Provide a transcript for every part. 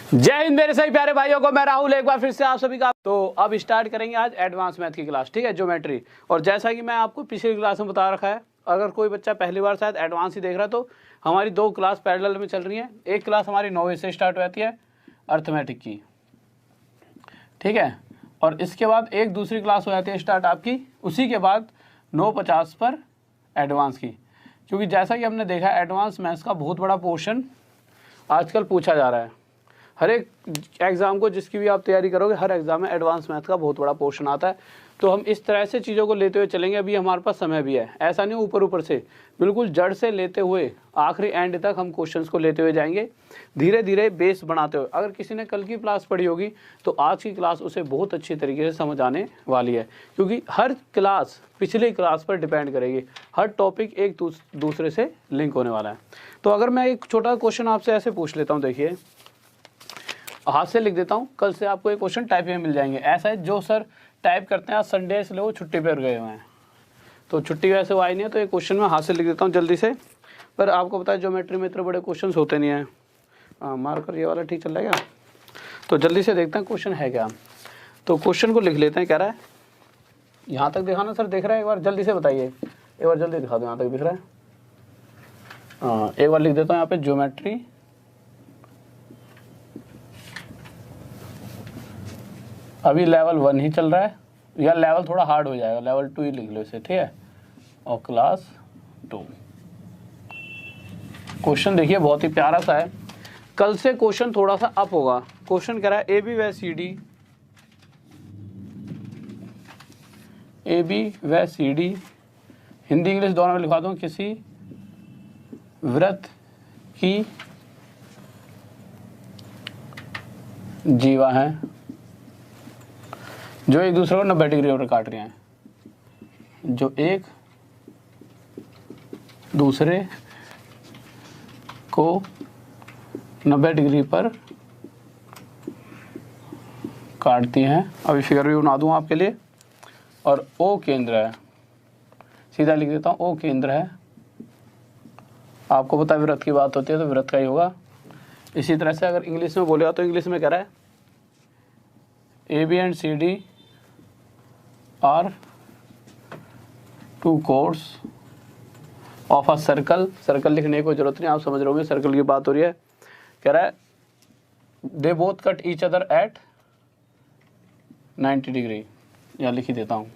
जय हिंद मेरे सभी प्यारे भाइयों को, मैं राहुल एक बार फिर से आप सभी का। तो अब स्टार्ट करेंगे आज एडवांस मैथ की क्लास, ठीक है, ज्योमेट्री। और जैसा कि मैं आपको पिछली क्लास में बता रखा है, अगर कोई बच्चा पहली बार शायद एडवांस ही देख रहा है तो हमारी दो क्लास पैरेलल में चल रही हैं। एक क्लास हमारी 9 बजे से स्टार्ट हो जाती है अर्थमेटिक की, ठीक है, और इसके बाद एक दूसरी क्लास हो जाती है स्टार्ट आपकी उसी के बाद 9:50 पर एडवांस की। क्योंकि जैसा कि हमने देखा एडवांस मैथ्स का बहुत बड़ा पोर्शन आजकल पूछा जा रहा है। हर एक एग्ज़ाम को जिसकी भी आप तैयारी करोगे, हर एग्ज़ाम में एडवांस मैथ का बहुत बड़ा पोर्शन आता है। तो हम इस तरह से चीज़ों को लेते हुए चलेंगे। अभी हमारे पास समय भी है, ऐसा नहीं ऊपर ऊपर से, बिल्कुल जड़ से लेते हुए आखिरी एंड तक हम क्वेश्चंस को लेते हुए जाएंगे, धीरे धीरे बेस बनाते हुए। अगर किसी ने कल की क्लास पढ़ी होगी तो आज की क्लास उसे बहुत अच्छी तरीके से समझ आने वाली है, क्योंकि हर क्लास पिछली क्लास पर डिपेंड करेगी। हर टॉपिक एक दूसरे से लिंक होने वाला है। तो अगर मैं एक छोटा क्वेश्चन आपसे ऐसे पूछ लेता हूँ, देखिए हाथ से लिख देता हूँ, कल से आपको एक क्वेश्चन टाइप में मिल जाएंगे। ऐसा है जो सर टाइप करते हैं आज संडे है इसलिए वो छुट्टी पर गए हुए हैं, तो छुट्टी वैसे वो आई नहीं है, तो ये क्वेश्चन मैं हाथ से लिख देता हूँ जल्दी से। पर आपको पता है ज्योमेट्री में इतने बड़े क्वेश्चन होते नहीं हैं। मार्कर ये वाला ठीक चल रहा है क्या? तो जल्दी से देखते हैं क्वेश्चन है क्या। तो क्वेश्चन को लिख लेते हैं। कह रहा है यहाँ तक दिखाना सर, दिख रहा है? एक बार जल्दी से बताइए, एक बार जल्दी दिखा दो यहाँ तक दिख रहा है। हाँ, एक बार लिख देता हूँ यहाँ पे ज्योमेट्री अभी लेवल 1 ही चल रहा है, या लेवल थोड़ा हार्ड हो जाएगा, लेवल 2 ही लिख लो इसे, ठीक है, और क्लास 2। क्वेश्चन देखिए बहुत ही प्यारा सा है। कल से क्वेश्चन थोड़ा सा अप होगा। क्वेश्चन कह रहा है ए बी व सी डी हिंदी इंग्लिश दोनों में लिखा दूँ, किसी वृत्त की जीवा है जो एक दूसरे को 90 डिग्री पर काट रहे हैं, जो एक दूसरे को 90 डिग्री पर काटती हैं। अभी फिगर भी बना दूँ आपके लिए। और ओ केंद्र है, सीधा लिख देता हूँ, ओ केंद्र है। आपको पता है वृत्त की बात होती है तो वृत्त का ही होगा। इसी तरह से अगर इंग्लिश में बोलेगा तो इंग्लिश में कह रहा है A B and C D are two chords of a circle. Circle लिखने की कोई जरूरत नहीं, आप समझ रहे होंगे सर्कल की बात हो रही है। कह रहा है they both cut each other at 90 degree, या लिख ही देता हूँ।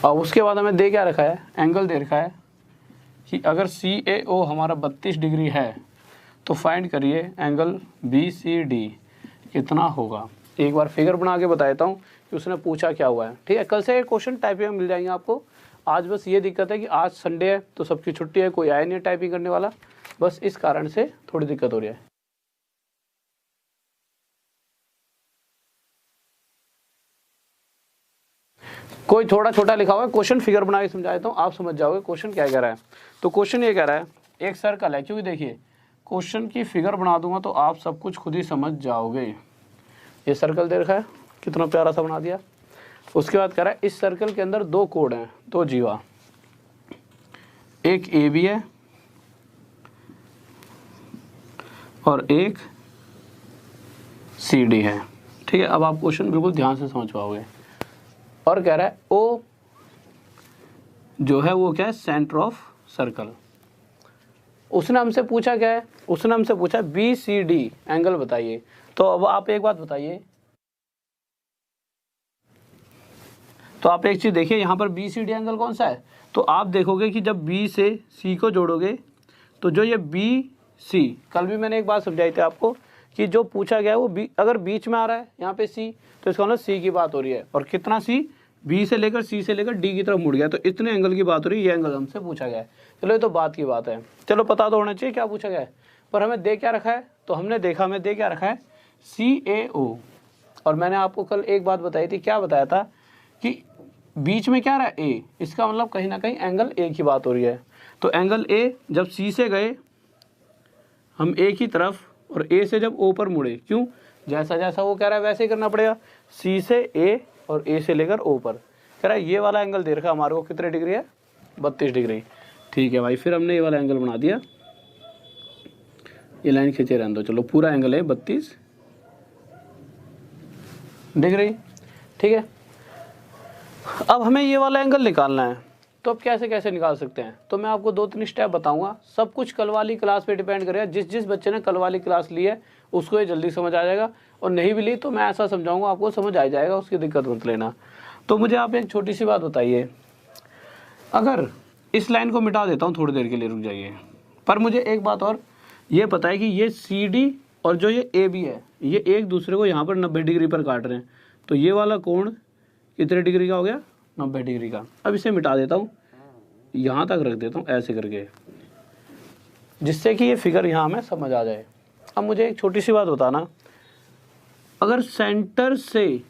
अब उसके बाद हमें दे क्या रखा है, एंगल दे रखा है कि अगर CAO हमारा 32 डिग्री है तो फाइंड करिए एंगल BCD कितना होगा। एक बार फिगर बना के बता देता हूँ कि उसने पूछा क्या हुआ है, ठीक है। कल से क्वेश्चन टाइपिंग में मिल जाएंगे आपको। आज बस ये दिक्कत है कि आज संडे है तो सबकी छुट्टी है, कोई आया नहीं है टाइपिंग करने वाला, बस इस कारण से थोड़ी दिक्कत हो रही है। कोई थोड़ा छोटा लिखा हुआ है क्वेश्चन, फिगर बना के समझा देता हूँ, आप समझ जाओगे क्वेश्चन क्या कह रहा है। तो क्वेश्चन ये कह रहा है एक सर्कल है, क्योंकि देखिए क्वेश्चन की फिगर बना दूंगा तो आप सब कुछ खुद ही समझ जाओगे। ये सर्कल दे रखा है, कितना प्यारा सा बना दिया। उसके बाद कह रहा है इस सर्कल के अंदर दो कोण हैं, दो जीवा, एक AB है और एक CD है, ठीक है। अब आप क्वेश्चन बिल्कुल ध्यान से समझ पाओगे। और कह रहा है O जो है वो क्या है, सेंटर ऑफ सर्कल। उसने हमसे पूछा क्या है, उसने हमसे पूछा BCD एंगल बताइए। तो अब आप एक बात बताइए, तो आप एक चीज देखिए यहाँ पर BCD एंगल कौन सा है। तो आप देखोगे कि जब B से C को जोड़ोगे तो जो ये BC, कल भी मैंने एक बात समझाई थी आपको कि जो पूछा गया है वो B अगर बीच में आ रहा है यहाँ पे C, तो इसका मतलब C की बात हो रही है। और कितना C, B से लेकर C से लेकर D की तरफ मुड़ गया, तो इतने एंगल की बात हो रही है। ये एंगल हमसे पूछा गया है। चलो ये तो बात की बात है, चलो पता तो होना चाहिए क्या पूछा गया है। पर हमें दे क्या रखा है, तो हमने देखा हमें दे क्या रखा है, CAO। और मैंने आपको कल एक बात बताई थी, क्या बताया था कि बीच में क्या रहा है A, इसका मतलब कहीं ना कहीं एंगल A की बात हो रही है। तो एंगल A जब C से गए हम A की तरफ और A से जब O पर मुड़े, क्यों, जैसा जैसा वो कह रहा है वैसे ही करना पड़ेगा। C से A और A से लेकर O पर। कह रहा है ये वाला एंगल दे रखा हमारे को कितने डिग्री है, 32 डिग्री। ठीक है भाई, फिर हमने ये वाला एंगल बना दिया, ये लाइन खींचे रहने दो, चलो पूरा एंगल है 32 डिग्री। ठीक है, अब हमें ये वाला एंगल निकालना है, तो अब कैसे कैसे निकाल सकते हैं, तो मैं आपको 2-3 स्टेप बताऊंगा। सब कुछ कल वाली क्लास पे डिपेंड करेगा, जिस बच्चे ने कल वाली क्लास ली है उसको ये जल्दी समझ आ जाएगा, और नहीं भी ली तो मैं ऐसा समझाऊंगा आपको समझ आ जाएगा, उसकी दिक्कत मत लेना। तो मुझे आप एक छोटी सी बात बताइए, अगर इस लाइन को मिटा देता हूँ थोड़ी देर के लिए, रुक जाइए, पर मुझे एक बात और ये पता है कि ये CD और जो ये AB है ये एक दूसरे को यहाँ पर 90 डिग्री पर काट रहे हैं, तो ये वाला कोण कितने डिग्री का हो गया, 90 डिग्री का। अब इसे मिटा देता हूँ, यहाँ तक रख देता हूँ ऐसे करके, जिससे कि ये फिगर यहाँ हमें समझ आ जाए। अब मुझे एक छोटी सी बात बताना, अगर सेंटर से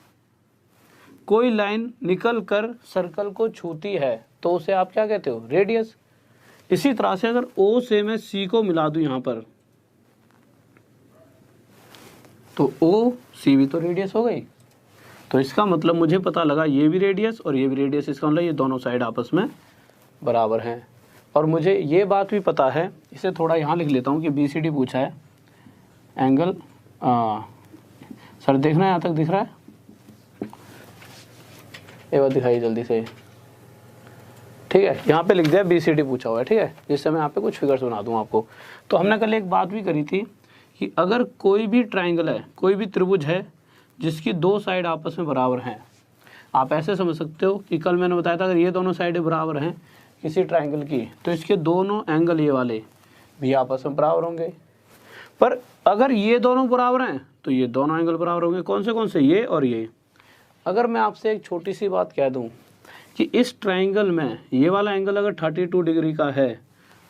कोई लाइन निकल कर सर्कल को छूती है तो उसे आप क्या कहते हो, रेडियस। इसी तरह से अगर O से मैं C को मिला दूं यहाँ पर, तो OC भी तो रेडियस हो गई। तो इसका मतलब मुझे पता लगा ये भी रेडियस और ये भी रेडियस, इसका मतलब ये दोनों साइड आपस में बराबर हैं। और मुझे ये बात भी पता है, इसे थोड़ा यहाँ लिख लेता हूँ कि BCD पूछा है एंगल, सर देखना है यहाँ तक दिख रहा है, ये बात दिखाइए जल्दी से। ठीक है, यहाँ पे लिख दिया BCD पूछा हुआ है, ठीक है, जिससे मैं यहाँ पे कुछ फिगर्स बना दूँ आपको। तो हमने कल एक बात भी करी थी कि अगर कोई भी ट्राइंगल है, कोई भी त्रिभुज है जिसकी 2 साइड आपस में बराबर हैं, आप ऐसे समझ सकते हो कि कल मैंने बताया था अगर ये दोनों साइडें बराबर हैं किसी ट्राइंगल की, तो इसके दोनों एंगल ये वाले भी आपस में बराबर होंगे। पर अगर ये दोनों बराबर हैं तो ये दोनों एंगल बराबर होंगे। कौन से, ये और ये। अगर मैं आपसे एक छोटी सी बात कह दूं कि इस ट्राइंगल में ये वाला एंगल अगर 32 डिग्री का है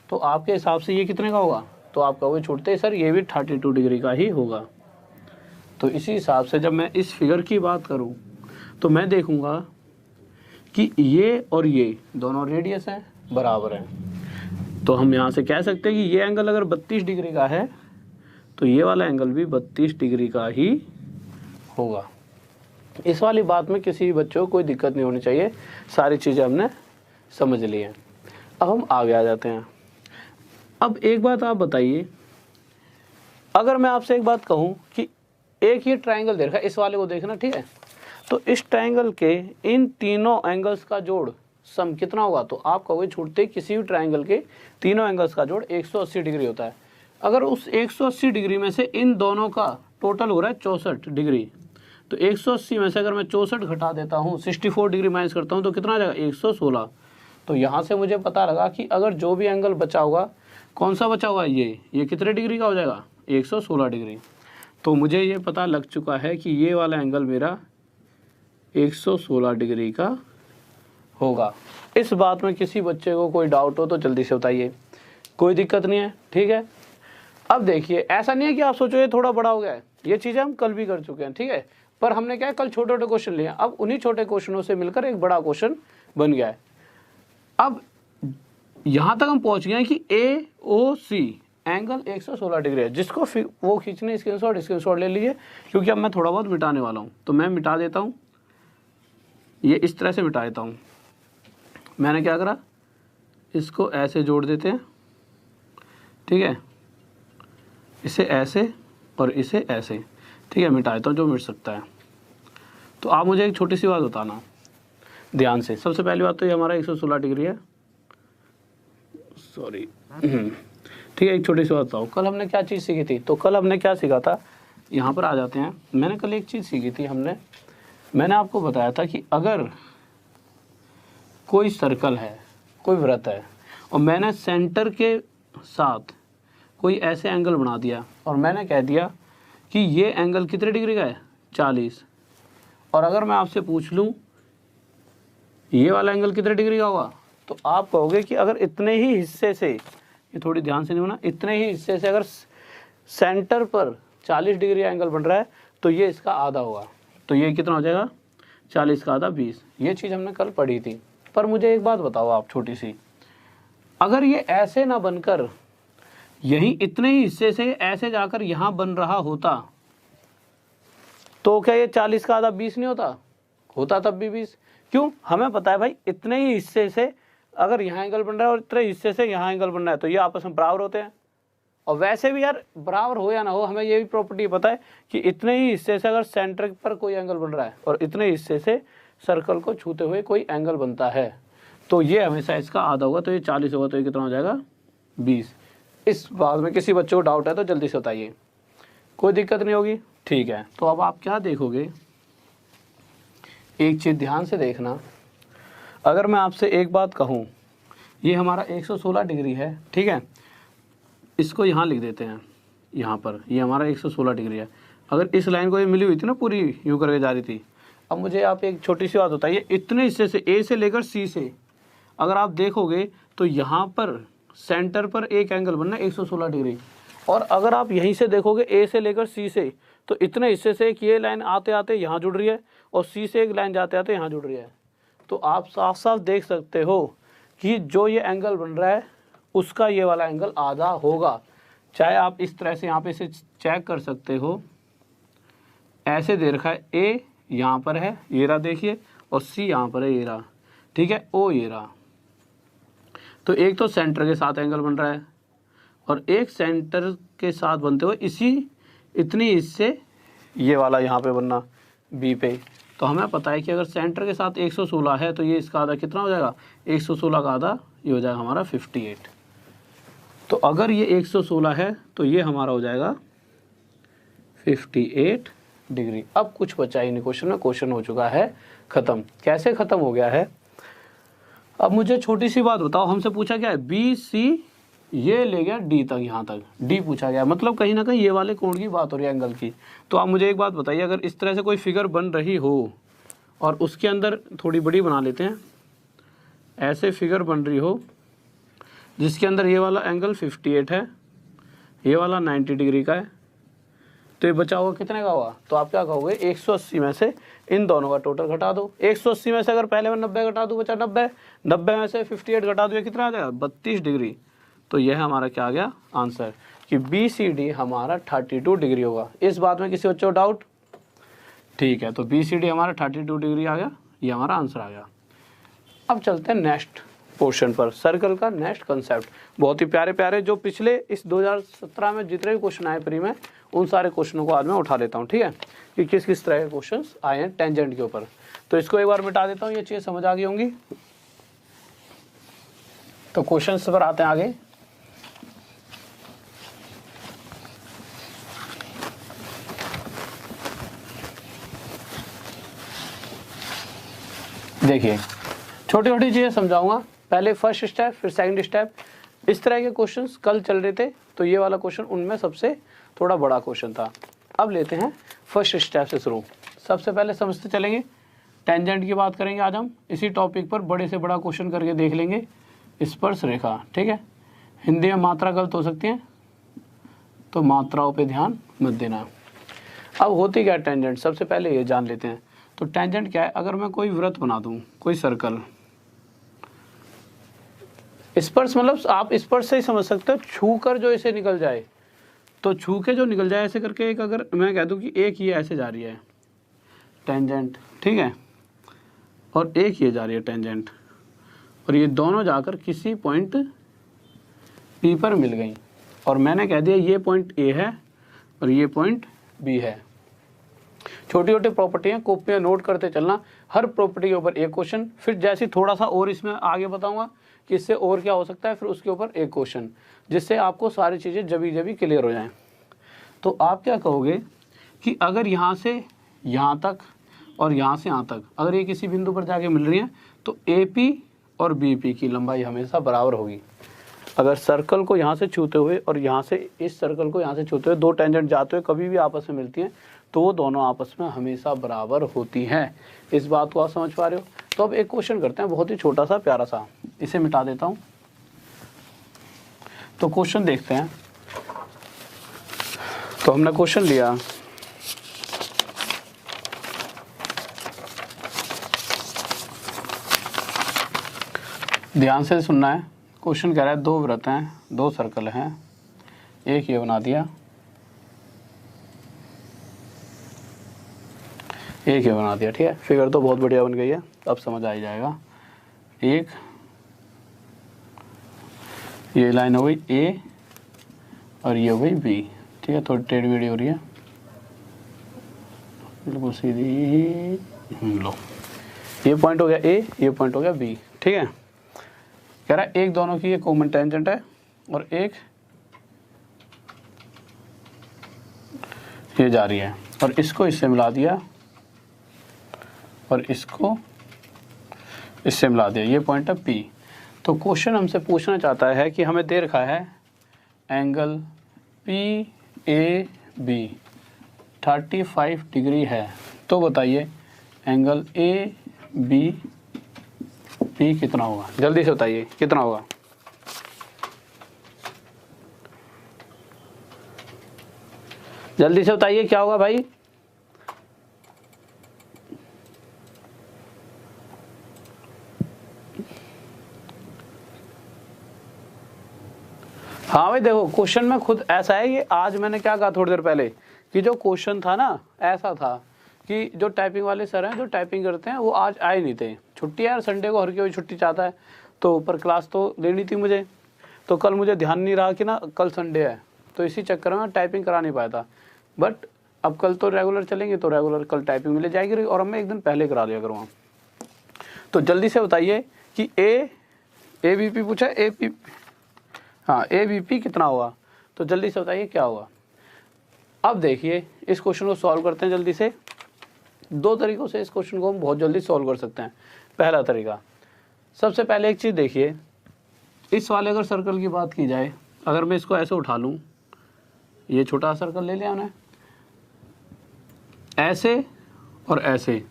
तो आपके हिसाब से ये कितने का होगा, तो आप कहोगे छूटते ही सर ये भी 32 डिग्री का ही होगा। तो इसी हिसाब से जब मैं इस फिगर की बात करूं तो मैं देखूंगा कि ये और ये दोनों रेडियस हैं, बराबर हैं। तो हम यहाँ से कह सकते हैं कि ये एंगल अगर 32 डिग्री का है तो ये वाला एंगल भी 32 डिग्री का ही होगा। इस वाली बात में किसी बच्चों को कोई दिक्कत नहीं होनी चाहिए, सारी चीज़ें हमने समझ ली हैं। अब हम आगे आ जाते हैं। अब एक बात आप बताइए, अगर मैं आपसे एक बात कहूँ कि एक ये ट्राइंगल देखा, इस वाले को देखना, ठीक है, तो इस ट्राइंगल के इन तीनों एंगल्स का जोड़ सम कितना होगा, तो आप कहोगे छूटते किसी भी ट्राइंगल के तीनों एंगल्स का जोड़ 180 डिग्री होता है। अगर उस 180 डिग्री में से इन दोनों का टोटल हो रहा है 64 डिग्री, तो 180 में से अगर मैं 64 घटा देता हूँ, 64 डिग्री माइनस करता हूँ तो कितना आ जाएगा, 116। तो यहाँ से मुझे पता लगा कि अगर जो भी एंगल बचा होगा, कौन सा बचा हुआ, ये कितने डिग्री का हो जाएगा, 116 डिग्री। तो मुझे ये पता लग चुका है कि ये वाला एंगल मेरा 116 डिग्री का होगा। इस बात में किसी बच्चे को कोई डाउट हो तो जल्दी से बताइए, कोई दिक्कत नहीं है, ठीक है। अब देखिए, ऐसा नहीं है कि आप सोचो ये थोड़ा बड़ा हो गया है, ये चीज़ें हम कल भी कर चुके हैं, ठीक है, पर हमने क्या है कल छोटे छोटे क्वेश्चन लिए, अब उन्हीं छोटे क्वेश्चनों से मिलकर एक बड़ा क्वेश्चन बन गया है। अब यहाँ तक हम पहुँच गए हैं कि AOC एंगल 116 डिग्री है, जिसको वो खींचने स्क्रीनशॉट ले लीजिए, क्योंकि अब मैं थोड़ा बहुत मिटाने वाला हूँ। तो मैं मिटा देता हूँ, ये इस तरह से मिटा देता हूँ। मैंने क्या करा, इसको ऐसे जोड़ देते हैं, ठीक है, इसे ऐसे और इसे ऐसे, ठीक है, मिटा देता हूँ जो मिट सकता है। तो आप मुझे एक छोटी सी बात बताना ध्यान से। सबसे पहली बात तो ये हमारा 116 डिग्री है, सॉरी, ठीक है। एक छोटी सी बात बताओ, कल हमने क्या चीज़ सीखी थी, तो कल हमने क्या सीखा था, यहाँ पर आ जाते हैं। मैंने कल एक चीज़ सीखी थी, मैंने आपको बताया था कि अगर कोई सर्कल है, कोई वृत्त है, और मैंने सेंटर के साथ कोई ऐसे एंगल बना दिया और मैंने कह दिया कि ये एंगल कितने डिग्री का है, 40। और अगर मैं आपसे पूछ लूँ ये वाला एंगल कितने डिग्री का होगा, तो आप कहोगे कि अगर इतने ही हिस्से से, ये थोड़ी ध्यान से नहीं बना, इतने ही हिस्से से अगर सेंटर पर 40 डिग्री एंगल बन रहा है तो ये इसका आधा होगा। तो ये कितना हो जाएगा, 40 का आधा 20। ये चीज़ हमने कल पढ़ी थी। पर मुझे एक बात बताओ आप छोटी सी, अगर ये ऐसे ना बनकर यही इतने ही हिस्से से ऐसे जाकर यहाँ बन रहा होता तो क्या ये 40 का आधा 20 नहीं होता, होता तब भी 20, क्यों? हमें पता है भाई इतने ही हिस्से से अगर यहाँ एंगल बन रहा है और इतने हिस्से से यहाँ एंगल बन रहा है तो ये आपस में बराबर होते हैं। और वैसे भी यार बराबर हो या ना हो, हमें ये भी प्रॉपर्टी पता है कि इतने ही हिस्से से अगर सेंटर पर कोई एंगल बन रहा है और इतने हिस्से से सर्कल को छूते हुए कोई एंगल बनता है तो ये हमेशा इसका आधा होगा। तो ये 40 होगा तो ये कितना हो जाएगा 20। इस बात में किसी बच्चे को डाउट है तो जल्दी से बताइए, कोई दिक्कत नहीं होगी, ठीक है। तो अब आप क्या देखोगे, एक चीज़ ध्यान से देखना। अगर मैं आपसे एक बात कहूँ, ये हमारा 116 डिग्री है, ठीक है, इसको यहाँ लिख देते हैं, यहाँ पर ये हमारा 116 डिग्री है। अगर इस लाइन को ये मिली हुई थी ना पूरी यूँ करके जा रही थी, अब मुझे आप एक छोटी सी बात बताइए, इतने हिस्से से ए से लेकर सी से अगर आप देखोगे तो यहाँ पर सेंटर पर एक एंगल बनना 116 डिग्री, और अगर आप यहीं से देखोगे ए से लेकर सी से तो इतने हिस्से से एक ये लाइन आते आते यहाँ जुड़ रही है और सी से एक लाइन जाते आते यहाँ जुड़ रही है। तो आप साफ साफ देख सकते हो कि जो ये एंगल बन रहा है उसका ये वाला एंगल आधा होगा। चाहे आप इस तरह से यहाँ पे इसे चेक कर सकते हो, ऐसे दे रखा है ए यहाँ पर है ये रहा देखिए, और सी यहाँ पर है ये रहा, ठीक है, ओ ये रहा। तो एक तो सेंटर के साथ एंगल बन रहा है और एक सेंटर के साथ बनते हुए इसी इतनी हिस्से ये वाला यहाँ पे बनना बी पे। तो हमें पता है कि अगर सेंटर के साथ 116 है तो ये इसका आधा कितना हो जाएगा, 116 का आधा ये हो जाएगा हमारा 58। तो अगर ये 116 है तो ये हमारा हो जाएगा 58 डिग्री। अब कुछ बचा ही नहीं क्वेश्चन में, क्वेश्चन हो चुका है ख़त्म। कैसे ख़त्म हो गया है? अब मुझे छोटी सी बात बताओ, हमसे पूछा क्या है, बी सी ये ले गया डी तक, यहाँ तक डी पूछा गया, मतलब कहीं ना कहीं ये वाले कोण की बात हो रही है, एंगल की। तो आप मुझे एक बात बताइए, अगर इस तरह से कोई फिगर बन रही हो और उसके अंदर थोड़ी बड़ी बना लेते हैं, ऐसे फिगर बन रही हो जिसके अंदर ये वाला एंगल 58 है, ये वाला 90 डिग्री का है, तो ये बचा हुआ कितने का हुआ? तो आप क्या कहोगे, 180 में से इन दोनों का टोटल घटा दो। 180 में से अगर पहले मैं 90 घटा दूँ बचा 90, 90 में से 58 घटा दूँ कितना आ जाएगा, 32 डिग्री। तो यह हमारा क्या आ गया आंसर कि बी सी डी हमारा 32 डिग्री होगा। इस बात में किसी बच्चों को डाउट? ठीक है, तो बी सी डी हमारा 32 डिग्री आ गया, ये हमारा आंसर आ गया। अब चलते हैं नेक्स्ट पोर्शन पर, सर्कल का नेक्स्ट कंसेप्ट। बहुत ही प्यारे प्यारे जो पिछले इस 2017 में जितने भी क्वेश्चन आए प्री में, उन सारे क्वेश्चनों को आज मैं उठा लेता हूँ, ठीक है, कि किस किस तरह के क्वेश्चन आए हैं टेंजेंट के ऊपर। तो इसको एक बार मिटा देता हूँ, ये चीज़ समझ आ गई होंगी। तो क्वेश्चन पर आते हैं आगे। देखिए छोटी छोटी चीज़ें समझाऊंगा, पहले फर्स्ट स्टेप फिर सेकंड स्टेप। इस तरह के क्वेश्चंस कल चल रहे थे, तो ये वाला क्वेश्चन उनमें सबसे थोड़ा बड़ा क्वेश्चन था। अब लेते हैं फर्स्ट स्टेप से शुरू। सबसे पहले समझते चलेंगे, टेंजेंट की बात करेंगे आज हम। इसी टॉपिक पर बड़े से बड़ा क्वेश्चन करके देख लेंगे, स्पर्श रेखा, ठीक है। हिंदी में मात्रा गलत हो सकती है तो मात्राओं पे ध्यान मत देना। अब होती क्या टेंजेंट, सबसे पहले ये जान लेते हैं। तो टेंजेंट क्या है, अगर मैं कोई वृत्त बना दूं, कोई सर्कल, स्पर्श मतलब आप स्पर्श से ही समझ सकते हो, छू कर जो इसे निकल जाए, तो छू के जो निकल जाए ऐसे करके, एक अगर मैं कह दूं कि एक ये ऐसे जा रही है टेंजेंट, ठीक है, और एक ये जा रही है टेंजेंट, और ये दोनों जाकर किसी पॉइंट पी पर मिल गई, और मैंने कह दिया ये पॉइंट ए है और ये पॉइंट बी है। छोटी छोटी प्रॉपर्टियाँ कॉपियाँ नोट करते चलना, हर प्रॉपर्टी के ऊपर एक क्वेश्चन, फिर जैसे थोड़ा सा और इसमें आगे बताऊंगा कि इससे और क्या हो सकता है, फिर उसके ऊपर एक क्वेश्चन, जिससे आपको सारी चीज़ें जभी क्लियर हो जाएं। तो आप क्या कहोगे कि अगर यहाँ से यहाँ तक और यहाँ से यहाँ तक अगर ये किसी बिंदु पर जाके मिल रही है तो ए पी और बी पी की लंबाई हमेशा बराबर होगी। अगर सर्कल को यहाँ से छूते हुए और यहाँ से इस सर्कल को यहाँ से छूते हुए दो टेंजेंट जाते हुए कभी भी आपस में मिलती हैं तो वो दोनों आपस में हमेशा बराबर होती हैं। इस बात को आप समझ पा रहे हो? तो अब एक क्वेश्चन करते हैं, बहुत ही छोटा सा प्यारा सा, इसे मिटा देता हूँ। तो क्वेश्चन देखते हैं। तो हमने क्वेश्चन लिया, ध्यान से सुनना है। क्वेश्चन कह रहा है दो वृत्त हैं, दो सर्कल हैं, एक ये बना दिया, एक ही बना दिया, ठीक है। फिगर तो बहुत बढ़िया बन गई है, अब समझ आ ही जाएगा। एक ये लाइन हो गई ए और ये हो गई बी, ठीक है। थोड़ी टेढ़ी मेढ़ी हो रही है, बिल्कुल सीधी। लो ये पॉइंट हो गया ए, ये पॉइंट हो गया बी, ठीक है। कह रहा है एक दोनों की ये कॉमन टेंजेंट है और एक ये जा रही है और इसको इससे मिला दिया और इसको इससे मिला दिया, ये पॉइंट है पी। तो क्वेश्चन हमसे पूछना चाहता है कि हमें दे रखा है angle P A B 35 degree है, तो बताइए एंगल ए बी पी कितना होगा, जल्दी से बताइए कितना होगा। जल्दी से बताइए क्या होगा भाई। हाँ भाई देखो क्वेश्चन में खुद ऐसा है, ये आज मैंने क्या कहा थोड़ी देर पहले कि जो क्वेश्चन था ना ऐसा था कि जो टाइपिंग वाले सर हैं जो टाइपिंग करते हैं वो आज आए नहीं थे, छुट्टी है यार, संडे को हर कोई छुट्टी चाहता है, तो पर क्लास तो लेनी थी मुझे, तो कल मुझे ध्यान नहीं रहा कि ना कल संडे है, तो इसी चक्कर में टाइपिंग करा नहीं पाया था। बट अब कल तो रेगुलर चलेंगे तो रेगुलर कल टाइपिंग मिल जाएगी और अब मैं एक दिन पहले करा लिया करूँगा। तो जल्दी से बताइए कि ए बी पी पूछा, ए पी हाँ ए बी पी कितना होगा, तो जल्दी से बताइए क्या होगा। अब देखिए इस क्वेश्चन को सॉल्व करते हैं जल्दी से। दो तरीक़ों से इस क्वेश्चन को हम बहुत जल्दी सॉल्व कर सकते हैं। पहला तरीका, सबसे पहले एक चीज़ देखिए, इस वाले अगर सर्कल की बात की जाए, अगर मैं इसको ऐसे उठा लूँ, ये छोटा सर्कल ले लिया हमने, ऐसे और ऐसे,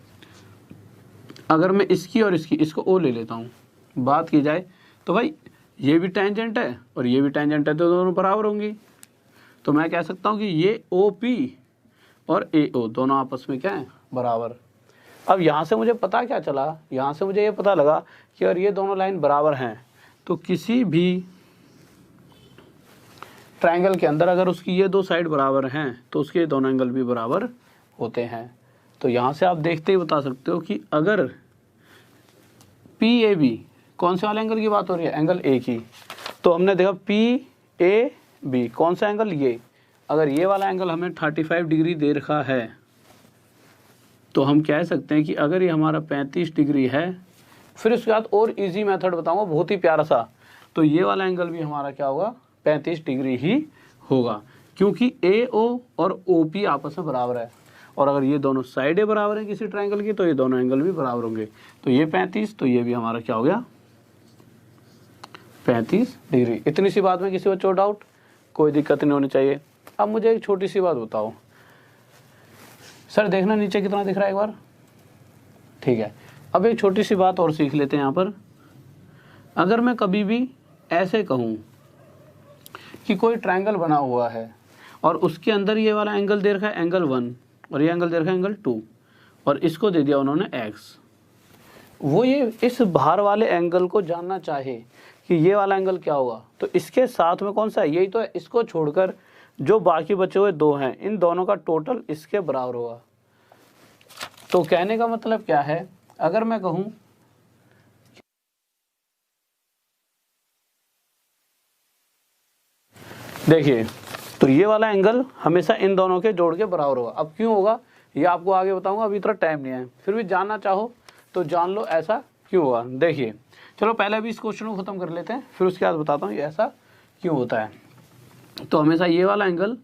अगर मैं इसकी और इसको ओ ले लेता हूँ, बात की जाए तो भाई ये भी टेंजेंट है और ये भी टेंजेंट है, तो दोनों बराबर होंगी। तो मैं कह सकता हूँ कि ये ओ पी और ए ओ दोनों आपस में क्या है, बराबर। अब यहाँ से मुझे पता क्या चला, यहाँ से मुझे ये पता लगा कि अगर ये दोनों लाइन बराबर हैं तो किसी भी ट्रायंगल के अंदर अगर उसकी ये दो साइड बराबर हैं तो उसके दोनों एंगल भी बराबर होते हैं। तो यहाँ से आप देखते ही बता सकते हो कि अगर पी ए बी, कौन से वाले एंगल की बात हो रही है, एंगल ए की, तो हमने देखा पी ए बी कौन सा एंगल, ये, अगर ये वाला एंगल हमें 35 डिग्री दे रखा है तो हम कह सकते हैं कि अगर ये हमारा 35 डिग्री है, फिर उसके बाद और इजी मेथड बताऊंगा बहुत ही प्यारा सा, तो ये वाला एंगल भी हमारा क्या होगा, 35 डिग्री ही होगा, क्योंकि ए ओ और ओ पी आपस में बराबर है। और अगर ये दोनों साइडें बराबर हैं किसी ट्रायंगल की तो ये दोनों एंगल भी बराबर होंगे। तो ये 35, तो ये भी हमारा क्या हो गया, 35 डिग्री। इतनी सी बात में किसी बच्चों को डाउट, कोई दिक्कत नहीं होनी चाहिए। अब मुझे एक छोटी सी बात बताओ सर, देखना नीचे कितना दिख रहा है एक बार, ठीक है। अब एक छोटी सी बात और सीख लेते हैं यहाँ पर। अगर मैं कभी भी ऐसे कहूँ कि कोई ट्रायंगल बना हुआ है और उसके अंदर ये वाला एंगल दे रखा है एंगल 1 और ये एंगल दे रखा है एंगल 2 और इसको दे दिया उन्होंने x, वो ये इस बाहर वाले एंगल को जानना चाहे कि ये वाला एंगल क्या होगा, तो इसके साथ में कौन सा है, यही तो है। इसको छोड़कर जो बाकी बचे हुए दो हैं, इन दोनों का टोटल इसके बराबर होगा। तो कहने का मतलब क्या है, अगर मैं कहूं देखिए, तो ये वाला एंगल हमेशा इन दोनों के जोड़ के बराबर होगा। अब क्यों होगा ये आपको आगे बताऊंगा, अभी इतना टाइम नहीं है, फिर भी जानना चाहो तो जान लो ऐसा क्यों होगा। देखिए चलो पहले अभी इस क्वेश्चन को ख़त्म कर लेते हैं, फिर उसके बाद बताता हूँ ये ऐसा क्यों होता है। तो हमेशा ये वाला एंगल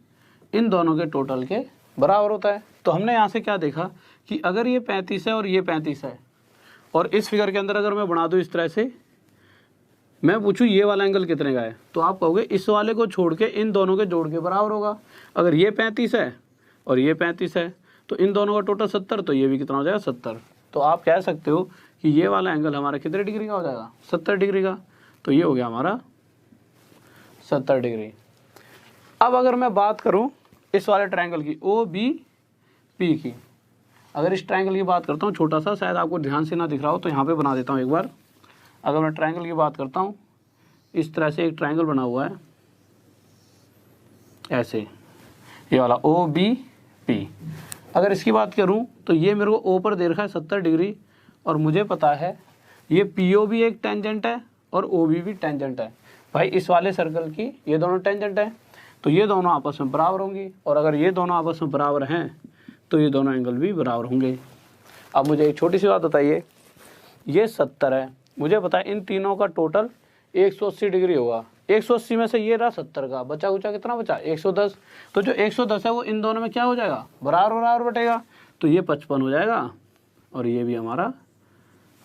इन दोनों के टोटल के बराबर होता है। तो हमने यहाँ से क्या देखा कि अगर ये 35 है और ये 35 है, और इस फिगर के अंदर अगर मैं बना दूँ इस तरह से, मैं पूछूँ ये वाला एंगल कितने का है, तो आप कहोगे इस वाले को छोड़ के इन दोनों के जोड़ के बराबर होगा। अगर ये 35 है और ये 35 है तो इन दोनों का टोटल 70, तो ये भी कितना हो जाएगा 70। तो आप कह सकते हो कि ये वाला एंगल हमारा कितने डिग्री का हो जाएगा, 70 डिग्री का। तो ये हो गया हमारा 70 डिग्री। अब अगर मैं बात करूं इस वाले ट्रायंगल की ओ बी पी की, अगर इस ट्रायंगल की बात करता हूं, छोटा सा शायद आपको ध्यान से ना दिख रहा हो तो यहाँ पे बना देता हूँ एक बार। अगर मैं ट्रायंगल की बात करता हूँ, इस तरह से एक ट्रायंगल बना हुआ है ऐसे, ये वाला ओ बी पी। अगर इसकी बात करूं तो ये मेरे को ओ पर दे रखा है 70 डिग्री, और मुझे पता है ये पीओ भी एक टेंजेंट है और ओ भी टेंजेंट है। भाई इस वाले सर्कल की ये दोनों टेंजेंट है, तो ये दोनों आपस में बराबर होंगी, और अगर ये दोनों आपस में बराबर हैं तो ये दोनों एंगल भी बराबर होंगे। अब मुझे एक छोटी सी बात बताइए, ये 70 है, मुझे पता है इन तीनों का टोटल 180 डिग्री होगा। 180 में से ये रहा 70 का, बचा कुचा कितना बचा 110, तो जो 110 है वो इन दोनों में क्या हो जाएगा, बराबर बराबर बटेगा, तो ये 55 हो जाएगा और ये भी हमारा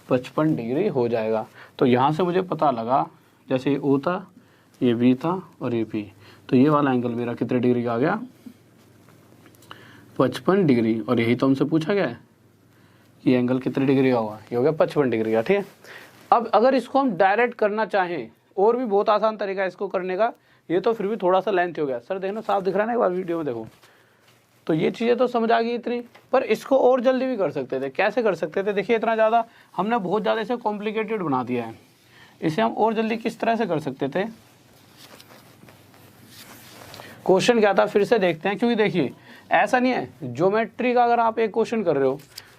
55 डिग्री हो जाएगा। तो यहाँ से मुझे पता लगा, जैसे ये ओ था, ये बी था और ये पी, तो ये वाला एंगल मेरा कितने डिग्री का आ गया, 55 डिग्री। और यही तो हमसे पूछा गया है कि एंगल कितने डिग्री का होगा, ये हो गया 55 डिग्री का। ठीक है, अब अगर इसको हम डायरेक्ट करना चाहें, और भी बहुत आसान तरीका है इसको करने का, ये तो फिर भी थोड़ा सा लेंथ हो गया। सर देखना साफ दिख रहा है ना, एक बार वीडियो में देखो, तो ये चीज़ें तो समझ आ गई इतनी, पर इसको और जल्दी भी कर सकते थे। कैसे कर सकते थे, देखिए इतना ज़्यादा हमने बहुत ज़्यादा इसे कॉम्प्लिकेटेड बना दिया है, इसे हम और जल्दी किस तरह से कर सकते थे। क्वेश्चन क्या था फिर से देखते हैं, क्योंकि देखिए ऐसा नहीं है, ज्योमेट्री का अगर आप एक क्वेश्चन कर रहे हो,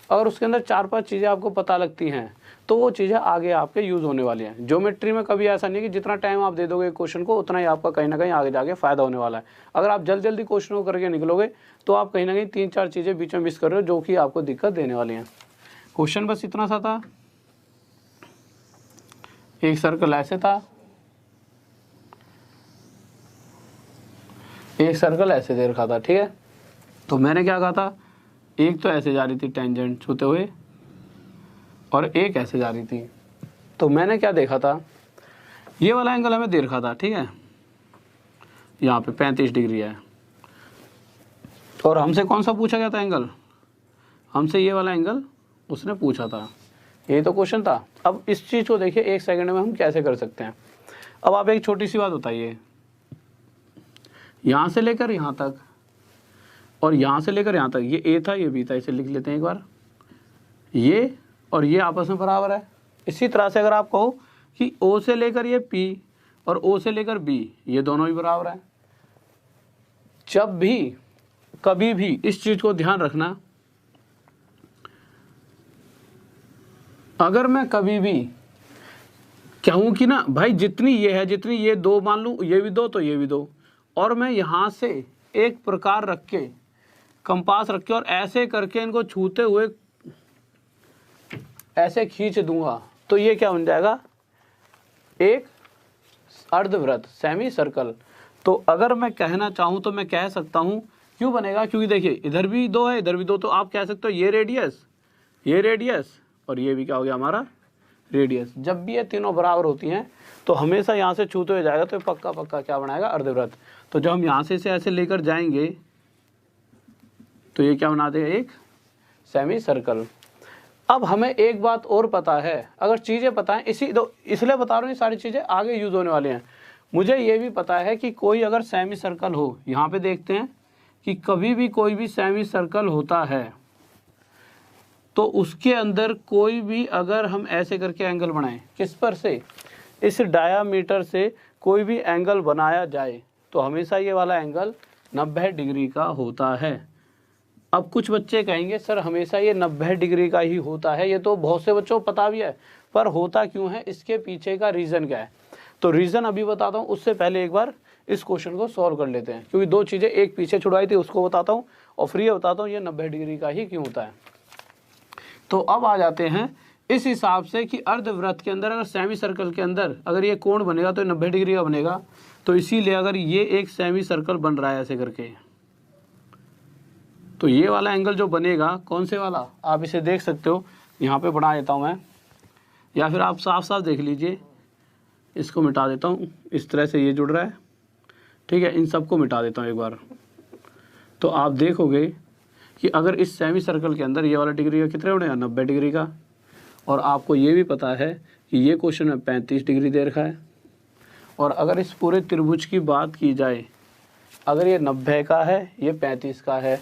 अगर उसके अंदर 4-5 चीज़ें आपको पता लगती हैं तो वो चीज़ें आगे आपके यूज़ होने वाली हैं। ज्योमेट्री में कभी ऐसा नहीं कि जितना टाइम आप दे दोगे क्वेश्चन को उतना ही आपका कहीं ना कहीं आगे जाके फ़ायदा होने वाला है। अगर आप जल्दी जल्दी क्वेश्चन को करके निकलोगे तो आप कहीं ना कहीं 3-4 चीज़ें बीच में मिस कर रहे हो जो कि आपको दिक्कत देने वाली हैं। क्वेश्चन बस इतना सा था, एक सर्कल ऐसे था, एक सर्कल ऐसे दे रखा था। ठीक है, तो मैंने क्या कहा था, एक तो ऐसे जा रही थी टेंजेंट छूते हुए और एक ऐसे जा रही थी। तो मैंने क्या देखा था, ये वाला एंगल हमें दे रखा था, ठीक है, यहाँ पे 35 डिग्री है, और हमसे कौन सा पूछा गया था एंगल, हमसे ये वाला एंगल उसने पूछा था, यही तो क्वेश्चन था। अब इस चीज़ को देखिए 1 सेकंड में हम कैसे कर सकते हैं। अब आप एक छोटी सी बात बताइए, यहाँ से लेकर यहाँ तक और यहाँ से लेकर यहाँ तक, ये ए था ये बी था, इसे लिख लेते हैं एक बार, ये और ये आपस में बराबर है। इसी तरह से अगर आप कहो कि ओ से लेकर ये पी और ओ से लेकर बी, ये दोनों भी बराबर है। जब भी कभी भी इस चीज़ को ध्यान रखना, अगर मैं कभी भी कहूँ कि ना भाई जितनी ये है, जितनी ये दो मान लूँ, ये भी दो तो ये भी दो, और मैं यहाँ से एक प्रकार रख के कंपास रख के और ऐसे करके इनको छूते हुए ऐसे खींच दूंगा, तो ये क्या बन जाएगा, एक अर्धवृत्त, सेमी सर्कल। तो अगर मैं कहना चाहूँ तो मैं कह सकता हूँ, क्यों बनेगा, क्योंकि देखिए इधर भी दो है इधर भी दो, तो आप कह सकते हो ये रेडियस और ये भी क्या हो गया हमारा रेडियस। जब भी ये तीनों बराबर होती हैं तो हमेशा यहाँ से छूते हुए जाएगा, तो पक्का पक्का क्या बनाएगा, अर्धवृत्त। तो जब हम यहाँ से इसे ऐसे लेकर जाएंगे तो ये क्या बना देगा, एक सेमी सर्कल। अब हमें एक बात और पता है, अगर चीज़ें पता है, इसलिए बता रहा हूँ ये सारी चीज़ें आगे यूज़ होने वाली हैं। मुझे ये भी पता है कि कोई अगर सेमी सर्कल हो, यहाँ पे देखते हैं कि कभी भी कोई भी सेमी सर्कल होता है तो उसके अंदर कोई भी अगर हम ऐसे करके एंगल बनाएं, किस पर से, इस डायामीटर से कोई भी एंगल बनाया जाए तो हमेशा ये वाला एंगल 90 डिग्री का होता है। अब कुछ बच्चे कहेंगे सर हमेशा ये 90 डिग्री का ही होता है, ये तो बहुत से बच्चों को पता भी है, पर होता क्यों है, इसके पीछे का रीज़न क्या है। तो रीज़न अभी बताता हूँ, उससे पहले एक बार इस क्वेश्चन को सॉल्व कर लेते हैं, क्योंकि दो चीज़ें एक पीछे छुड़वाई थी उसको बताता हूँ और फिर ये बताता हूँ ये 90 डिग्री का ही क्यों होता है। तो अब आ जाते हैं इस हिसाब से कि अर्धवृत्त के अंदर, अगर सेमी सर्कल के अंदर अगर ये कोण बनेगा तो 90 डिग्री का बनेगा। तो इसीलिए अगर ये एक सेमी सर्कल बन रहा है ऐसे करके, तो ये वाला एंगल जो बनेगा, कौन से वाला, आप इसे देख सकते हो, यहाँ पे बना देता हूँ मैं, या फिर आप साफ साफ देख लीजिए, इसको मिटा देता हूँ, इस तरह से ये जुड़ रहा है, ठीक है, इन सबको मिटा देता हूँ एक बार। तो आप देखोगे कि अगर इस सेमी सर्कल के अंदर ये वाला डिग्री का कितने बनेगा, 90 डिग्री का, और आपको ये भी पता है कि ये क्वेश्चन में 35 डिग्री दे रखा है, और अगर इस पूरे त्रिभुज की बात की जाए, अगर ये 90 का है ये 35 का है,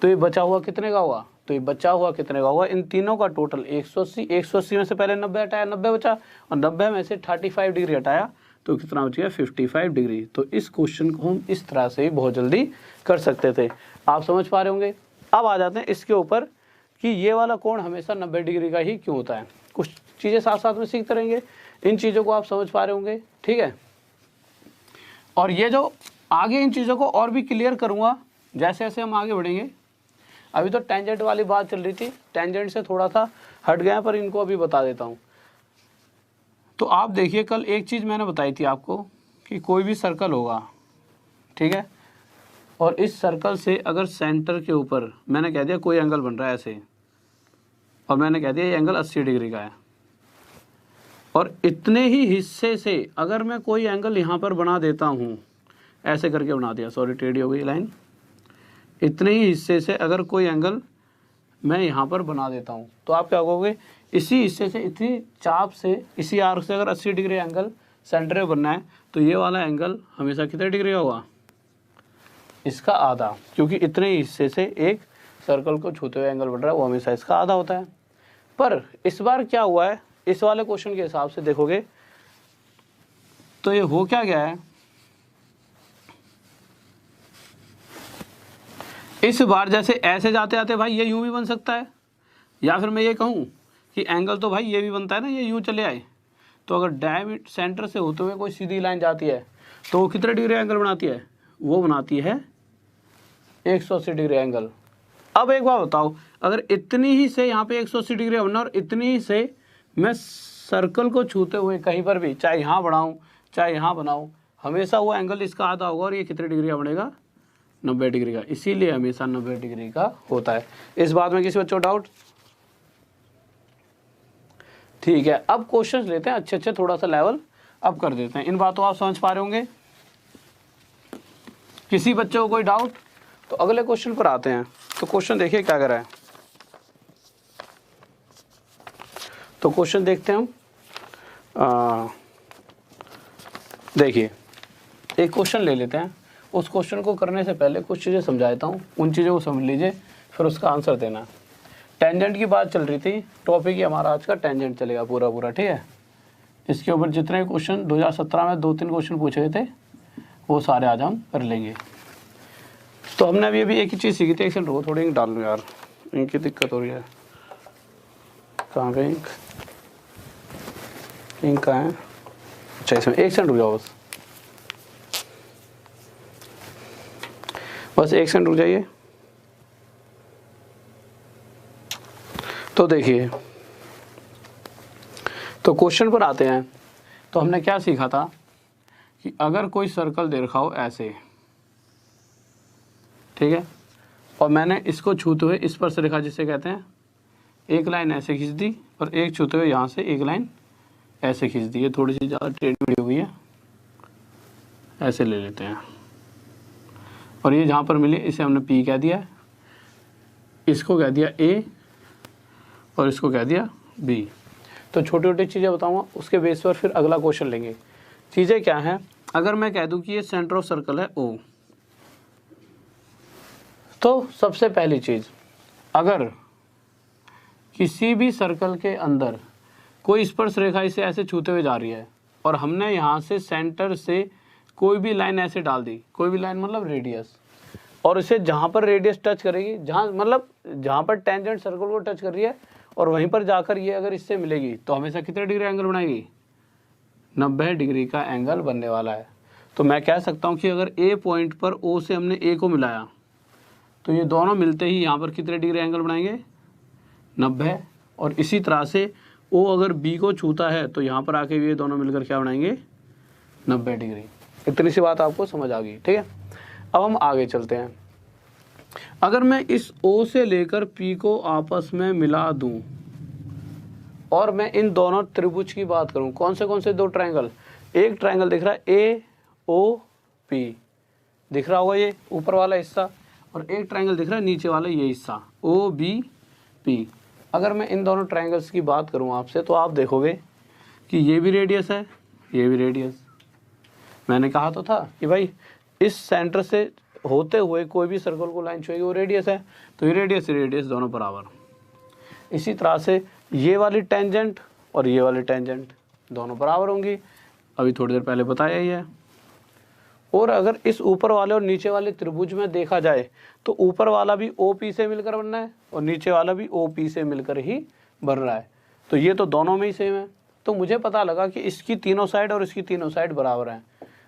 तो ये बचा हुआ कितने का हुआ, तो ये बचा हुआ कितने का हुआ, इन तीनों का टोटल 180 में से पहले 90 हटाया, 90 बचा, और 90 में से 35 डिग्री हटाया तो कितना बच गया, 55 डिग्री। तो इस क्वेश्चन को हम इस तरह से ही बहुत जल्दी कर सकते थे। आप समझ पा रहे होंगे। अब आ जाते हैं इसके ऊपर कि ये वाला कोण हमेशा 90 डिग्री का ही क्यों होता है। कुछ चीज़ें साथ साथ में सीखते रहेंगे, इन चीज़ों को आप समझ पा रहे होंगे, ठीक है। और ये जो आगे इन चीज़ों को और भी क्लियर करूँगा जैसे जैसे हम आगे बढ़ेंगे। अभी तो टेंजेंट वाली बात चल रही थी, टेंजेंट से थोड़ा सा हट गया, पर इनको अभी बता देता हूँ। तो आप देखिए, कल एक चीज़ मैंने बताई थी आपको कि कोई भी सर्कल होगा, ठीक है, और इस सर्कल से अगर सेंटर के ऊपर मैंने कह दिया कोई एंगल बन रहा है ऐसे, और मैंने कह दिया ये एंगल 80 डिग्री का है, और इतने ही हिस्से से अगर मैं कोई एंगल यहाँ पर बना देता हूँ, ऐसे करके बना दिया, सॉरी टेढ़ी हो गई लाइन, इतने ही हिस्से से अगर कोई एंगल मैं यहाँ पर बना देता हूँ, तो आप क्या कहोगे, इसी हिस्से से इतनी चाप से इसी आर्क से अगर 80 डिग्री एंगल सेंटर में बनना है तो ये वाला एंगल हमेशा कितने डिग्री का होगा, इसका आधा, क्योंकि इतने ही हिस्से से एक सर्कल को छूते हुए एंगल बन रहा है वो हमेशा इसका आधा होता है। पर इस बार क्या हुआ है, इस वाले क्वेश्चन के हिसाब से देखोगे तो ये हो क्या गया है, इस बार जैसे ऐसे जाते आते भाई ये यूं भी बन सकता है, या फिर मैं ये कहूँ कि एंगल तो भाई ये भी बनता है ना, ये यूं चले आए, तो अगर डायमीटर सेंटर से होते हुए कोई सीधी लाइन जाती है तो वो कितने डिग्री एंगल बनाती है, वो बनाती है 180 डिग्री एंगल। अब एक बात बताओ, अगर इतनी ही से यहाँ पे 180 डिग्री बनना और इतनी ही से मैं सर्कल को छूते हुए कहीं पर भी, चाहे यहाँ बढ़ाऊँ चाहे यहाँ बनाऊँ, हमेशा वो एंगल इसका आधा होगा, और ये कितने डिग्री का बनेगा, 90 डिग्री का। इसीलिए हमेशा 90 डिग्री का होता है। इस बात में किसी बच्चों को डाउट? ठीक है, अब क्वेश्चंस लेते हैं अच्छे अच्छे, थोड़ा सा लेवल अप कर देते हैं। इन बातों आप समझ पा रहे होंगे? किसी बच्चे को कोई डाउट? तो अगले क्वेश्चन पर आते हैं। तो क्वेश्चन देखिए क्या कर रहा है। तो क्वेश्चन देखते हैं हम। देखिए एक क्वेश्चन ले लेते हैं। उस क्वेश्चन को करने से पहले कुछ चीज़ें समझा देता हूँ, उन चीज़ों को समझ लीजिए, फिर उसका आंसर देना। टेंजेंट की बात चल रही थी, टॉपिक ही हमारा आज का टेंजेंट चलेगा पूरा, ठीक है। इसके ऊपर जितने क्वेश्चन 2017 में 2-3 क्वेश्चन पूछे गए थे वो सारे आज हम कर लेंगे। तो हमने अभी एक ही चीज़ सीखी थी। एक सेकंड रुको, थोड़ी इंक डाल लूँ यार, इंक की दिक्कत हो रही है। कहाँ पे इंक, इंक कहाँ है? अच्छा इसमें, एक सेकंड रुक जाओ, बस एक सेकंड रुक जाइए। तो देखिए, तो क्वेश्चन पर आते हैं। तो हमने क्या सीखा था कि अगर कोई सर्कल दे रखा हो ऐसे, ठीक है, और मैंने इसको छूते हुए इस पर से रेखा जिसे कहते हैं, एक लाइन ऐसे खींच दी और एक छूते हुए यहाँ से एक लाइन ऐसे खींच दी। ये थोड़ी सी ज़्यादा टेढ़ी हो गई है, ऐसे ले लेते हैं। और ये जहाँ पर मिले इसे हमने P कह दिया, इसको कह दिया A और इसको कह दिया B। तो छोटी छोटी चीज़ें बताऊँगा, उसके बेस पर फिर अगला क्वेश्चन लेंगे। चीज़ें क्या हैं, अगर मैं कह दूँ कि ये सेंटर ऑफ सर्कल है O, तो सबसे पहली चीज़, अगर किसी भी सर्कल के अंदर कोई स्पर्श रेखा इसे ऐसे छूते हुए जा रही है और हमने यहाँ से सेंटर से कोई भी लाइन ऐसे डाल दी, कोई भी लाइन मतलब रेडियस, और इसे जहाँ पर रेडियस टच करेगी, जहाँ मतलब जहाँ पर टेंजेंट सर्कल को टच कर रही है और वहीं पर जाकर ये अगर इससे मिलेगी तो हमेशा कितने डिग्री एंगल बनाएगी, 90 डिग्री का एंगल बनने वाला है। तो मैं कह सकता हूँ कि अगर ए पॉइंट पर ओ से हमने ए को मिलाया तो ये दोनों मिलते ही यहाँ पर कितने डिग्री एंगल बनाएंगे, 90। और इसी तरह से ओ अगर बी को छूता है तो यहाँ पर आके ये दोनों मिलकर क्या बनाएंगे, 90 डिग्री। इतनी सी बात आपको समझ आ गई, ठीक है। अब हम आगे चलते हैं। अगर मैं इस O से लेकर P को आपस में मिला दूं और मैं इन दोनों त्रिभुज की बात करूं, कौन से दो ट्रायंगल, एक ट्रायंगल दिख रहा है AOP, दिख रहा होगा ये ऊपर वाला हिस्सा, और एक ट्रायंगल दिख रहा है नीचे वाला ये हिस्सा OBP। अगर मैं इन दोनों ट्रायंगल्स की बात करूं आपसे तो आप देखोगे कि ये भी रेडियस है, ये भी रेडियस। मैंने कहा तो था कि भाई इस सेंटर से होते हुए कोई भी सर्कल को लाइन छुएगी वो रेडियस है, तो ये रेडियस दोनों बराबर। इसी तरह से ये वाली टेंजेंट और ये वाली टेंजेंट दोनों बराबर होंगी, अभी थोड़ी देर पहले बताया ही है। और अगर इस ऊपर वाले और नीचे वाले त्रिभुज में देखा जाए तो ऊपर वाला भी OP से मिलकर बनना है और नीचे वाला भी OP से मिलकर ही बन रहा है। तो ये तो दोनों में ही सेम है। तो मुझे पता लगा कि इसकी तीनों साइड और इसकी तीनों साइड बराबर हैं,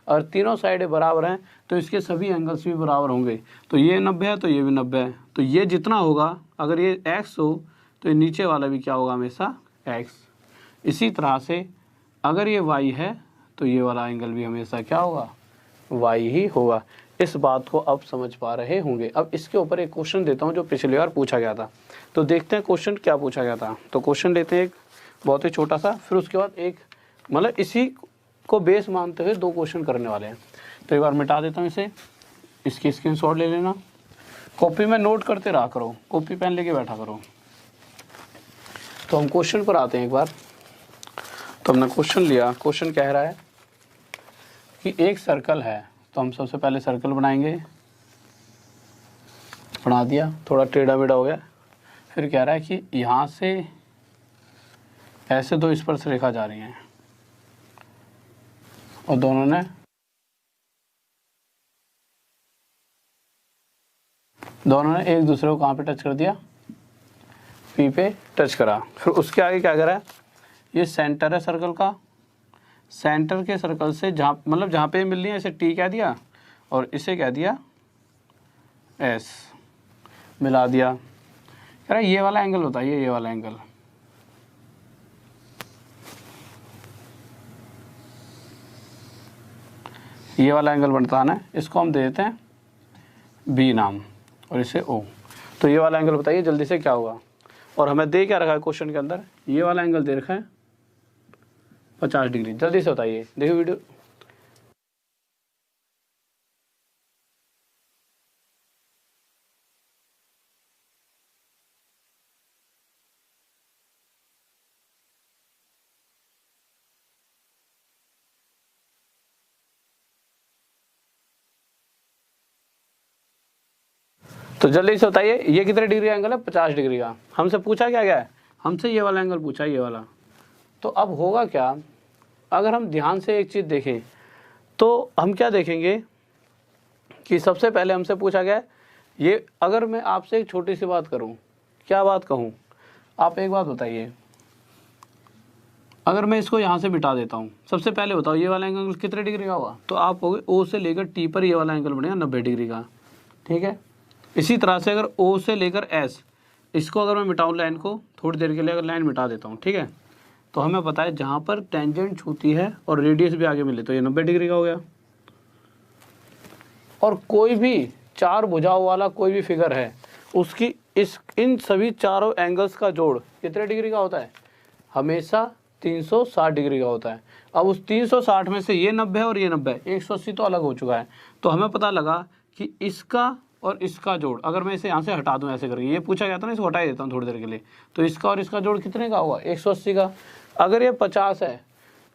और तीनों साइडें बराबर हैं तो इसके सभी एंगल्स भी बराबर होंगे। तो ये 90 है तो ये भी 90 है। तो ये जितना होगा, अगर ये x हो तो ये नीचे वाला भी क्या होगा, हमेशा x। इसी तरह से अगर ये y है तो ये वाला एंगल भी हमेशा क्या होगा, y ही होगा। इस बात को अब समझ पा रहे होंगे। अब इसके ऊपर एक क्वेश्चन देता हूँ जो पिछली बार पूछा गया था। तो देखते हैं क्वेश्चन क्या पूछा गया था। तो क्वेश्चन लेते हैं एक बहुत ही छोटा सा, फिर उसके बाद एक मतलब इसी को बेस मानते हुए 2 क्वेश्चन करने वाले हैं। तो एक बार मिटा देता हूँ इसे, इसकी स्क्रीनशॉट ले लेना, कॉपी में नोट करते रहा करो, कॉपी पेन लेके बैठा करो। तो हम क्वेश्चन पर आते हैं एक बार। तो हमने क्वेश्चन लिया, क्वेश्चन कह रहा है कि एक सर्कल है। तो हम सबसे पहले सर्कल बनाएंगे, बना दिया, थोड़ा टेढ़ा मेढ़ा हो गया। फिर कह रहा है कि यहाँ से ऐसे 2 स्पर्श रेखा जा रही हैं और दोनों ने एक दूसरे को कहाँ पे टच कर दिया, P पे टच करा। फिर उसके आगे क्या करा है, ये सेंटर है सर्कल का, सेंटर के सर्कल से जहाँ मतलब जहाँ पे मिल रही है इसे T कह दिया और इसे कह दिया S, मिला दिया। कह रहा है ये वाला एंगल बताइए, ये वाला एंगल। ये वाला एंगल बनता है ना, इसको हम दे देते हैं B नाम और इसे O। तो ये वाला एंगल बताइए जल्दी से क्या होगा। और हमें दे क्या रखा है क्वेश्चन के अंदर, ये वाला एंगल दे रखा है 50 डिग्री। जल्दी से बताइए, देखिए वीडियो। तो जल्दी से बताइए ये कितने डिग्री का एंगल है, 50 डिग्री का। हमसे पूछा क्या गया है, हमसे ये वाला एंगल पूछा, ये वाला। तो अब होगा क्या, अगर हम ध्यान से एक चीज़ देखें तो हम क्या देखेंगे कि सबसे पहले हमसे पूछा गया है ये। अगर मैं आपसे एक छोटी सी बात करूं, क्या बात कहूं, आप एक बात बताइए, अगर मैं इसको यहाँ से मिटा देता हूँ, सबसे पहले बताओ ये वाला एंगल कितने डिग्री का होगा। तो आप कहोगे O से लेकर T पर ये वाला एंगल बनेगा 90 डिग्री का, ठीक है। इसी तरह से अगर O से लेकर S, इसको अगर मैं मिटाऊँ लाइन को, थोड़ी देर के लिए अगर लाइन मिटा देता हूँ, ठीक है, तो हमें पता है जहाँ पर टेंजेंट छूती है और रेडियस भी आगे मिले तो ये 90 डिग्री का हो गया। और कोई भी 4 भुजाओं वाला कोई भी फिगर है, उसकी इन सभी चारों एंगल्स का जोड़ कितने डिग्री का होता है, हमेशा 360 डिग्री का होता है। अब उस 360 में से ये 90 है और ये 90 है, 180 तो अलग हो चुका है। तो हमें पता लगा कि इसका और इसका जोड़, अगर मैं इसे यहाँ से हटा दूँ ऐसे करके, ये पूछा गया था ना, इसको हटा ही देता हूँ थोड़ी देर के लिए, तो इसका और इसका जोड़ कितने का होगा, 180 का। अगर ये 50 है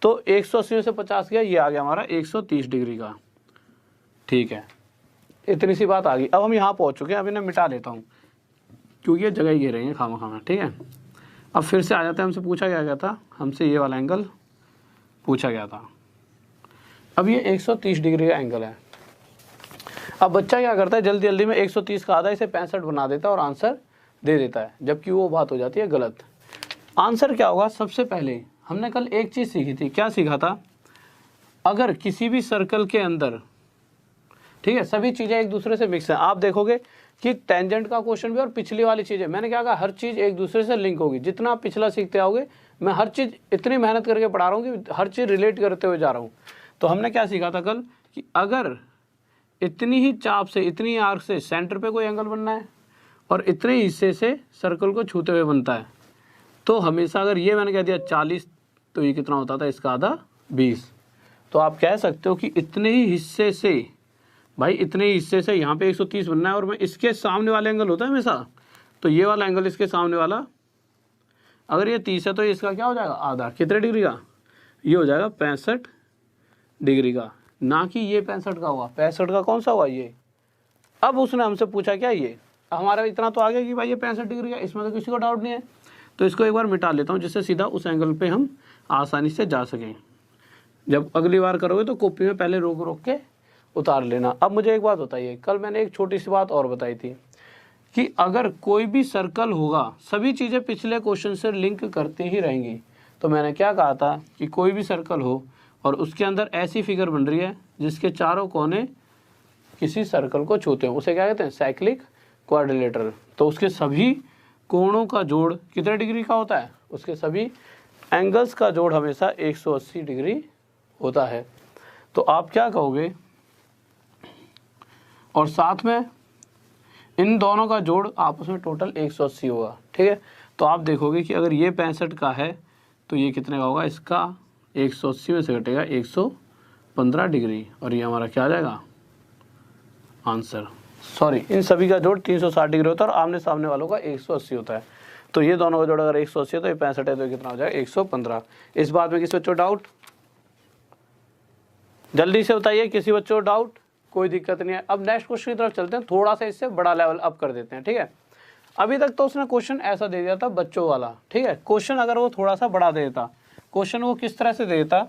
तो 180 में से 50 गया, ये आ गया हमारा 130 डिग्री का, ठीक है। इतनी सी बात आ गई। अब हम यहाँ पहुँच चुके हैं, अब इन्हें मिटा लेता हूँ क्योंकि ये जगह ही घेर रही है खामा खामा, ठीक है। अब फिर से आ जाते हैं, हमसे पूछा गया था, हमसे ये वाला एंगल पूछा गया था। अब ये 130 डिग्री का एंगल है। अब बच्चा क्या करता है, जल्दी जल्दी में 130 का आधा इसे 65 बना देता है और आंसर दे देता है, जबकि वो बात हो जाती है गलत। आंसर क्या होगा, सबसे पहले हमने कल एक चीज़ सीखी थी। क्या सीखा था, अगर किसी भी सर्कल के अंदर, ठीक है, सभी चीज़ें एक दूसरे से मिक्स हैं। आप देखोगे कि टेंजेंट का क्वेश्चन भी और पिछली वाली चीज़ें, मैंने क्या कहा, हर चीज़ एक दूसरे से लिंक होगी। जितना आप पिछला सीखते आओगे, मैं हर चीज़ इतनी मेहनत करके पढ़ा रहा हूँ कि हर चीज़ रिलेट करते हुए जा रहा हूँ। तो हमने क्या सीखा था कल कि अगर इतनी ही चाप से, इतनी आर्क से सेंटर पे कोई एंगल बनना है और इतने हिस्से से सर्कल को छूते हुए बनता है, तो हमेशा अगर ये मैंने कह दिया 40, तो ये कितना होता था, इसका आधा 20। तो आप कह सकते हो कि इतने ही हिस्से से, भाई इतने ही हिस्से से यहाँ पे 130 बनना है और मैं इसके सामने वाला एंगल होता है हमेशा, तो ये वाला एंगल इसके सामने वाला, अगर ये 30 है तो इसका क्या हो जाएगा, आधा। कितने डिग्री का, ये हो जाएगा 65 डिग्री का, ना कि ये 65 का हुआ। 65 का कौन सा हुआ, ये। अब उसने हमसे पूछा क्या, ये। हमारा इतना तो आ गया कि भाई ये 65 डिग्री का, इसमें तो किसी को डाउट नहीं है। तो इसको एक बार मिटा लेता हूँ, जिससे सीधा उस एंगल पे हम आसानी से जा सकें। जब अगली बार करोगे तो कॉपी में पहले रोक रोक के उतार लेना। अब मुझे एक बात बताइए, कल मैंने एक छोटी सी बात और बताई थी कि अगर कोई भी सर्कल होगा सभी चीज़ें पिछले क्वेश्चन से लिंक करती ही रहेंगी। तो मैंने क्या कहा था कि कोई भी सर्कल हो और उसके अंदर ऐसी फिगर बन रही है जिसके चारों कोने किसी सर्कल को छूते हैं, उसे क्या कहते हैं, साइक्लिक क्वाड्रिलेटरल। तो उसके सभी कोणों का जोड़ कितने डिग्री का होता है, उसके सभी एंगल्स का जोड़ हमेशा 180 डिग्री होता है। तो आप क्या कहोगे, और साथ में इन दोनों का जोड़ आपस में टोटल 180 होगा, ठीक है। तो आप देखोगे कि अगर ये 65 का है तो ये कितने का होगा, इसका 180 में से घटेगा 115 डिग्री, और ये हमारा क्या आ जाएगा आंसर। सॉरी, इन सभी का जोड़ 360 डिग्री होता है और आमने सामने वालों का 180 होता है। तो ये दोनों का जोड़ अगर 180 है तो ये 65 है, तो कितना हो जाएगा 115। इस बात में किसी बच्चों डाउट, जल्दी से बताइए, किसी बच्चों डाउट, कोई दिक्कत नहीं है। अब नेक्स्ट क्वेश्चन की तरफ चलते हैं, थोड़ा सा इससे बड़ा लेवल अप कर देते हैं, ठीक है। अभी तक तो उसने क्वेश्चन ऐसा दे दिया था बच्चों वाला, ठीक है। क्वेश्चन अगर वो थोड़ा सा बड़ा दे देता, क्वेश्चन वो किस तरह से दे देता,